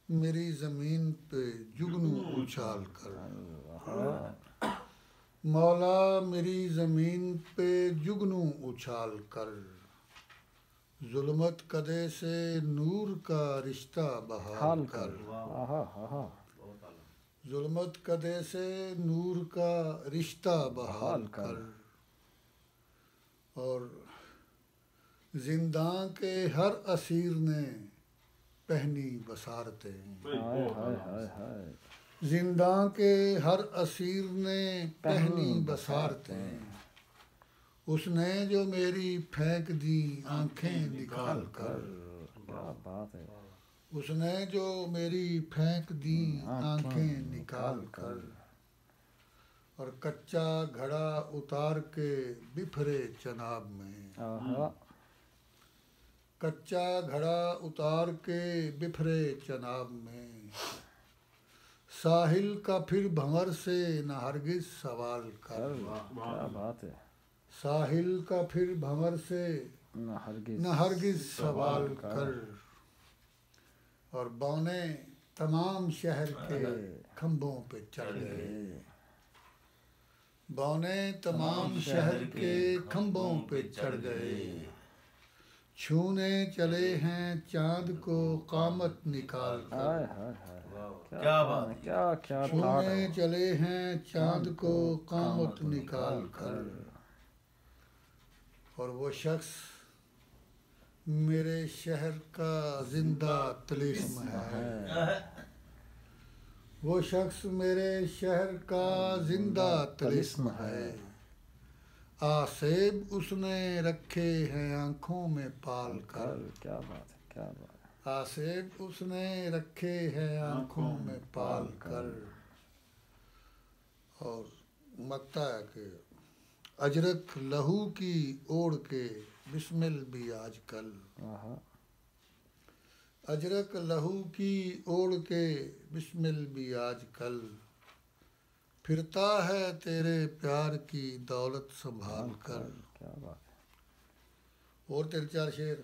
मेरी ज़मीन पे जुगनू उछाल कर। मौला मेरी ज़मीन पे जुगनू उछाल कर, जुल्मत कदे से नूर का रिश्ता बहाल कर। जुल्मत कदे से नूर का रिश्ता बहाल कर। और जिंदा के हर असीर ने पहनी बसारतें। जिंदा के हर असीर ने पहनी बसारतें। उसने जो मेरी फेंक दी आंखें निकाल कर। क्या बात है। उसने जो मेरी फेंक दी आंखें निकाल कर। और कच्चा घड़ा उतार के बिफरे चनाब में। कच्चा घड़ा उतार के बिफरे चनाब में। साहिल का फिर भंवर से न हरगिज सवाल कर। क्या बात है। साहिल का फिर भंवर से न हरगिज सवाल कर। और बौने तमाम शहर के खंभों पे चढ़ गए। बौने तमाम शहर के खंभों पे चढ़ गए। छूने चले हैं चांद को कामत निकाल कर। क्या बात, क्या छूने चले हैं चांद को कामत निकाल कर। और वो शख्स मेरे शहर का जिंदा तिलिस्म है। वो शख्स मेरे शहर का जिंदा तिलिस्म है। आसेब उसने रखे हैं आंखों में पाल कर। क्या बात है, क्या बात है। आसेब उसने रखे हैं आंखों में पाल कर। और मकता है कि अजरक लहू की ओढ़ के बिस्मिल भी आजकल। अजरक लहू की ओढ़ के बिस्मिल भी आजकल। फिरता है तेरे प्यार की दौलत संभाल कर। क्या बात है। और 3-4 शेर।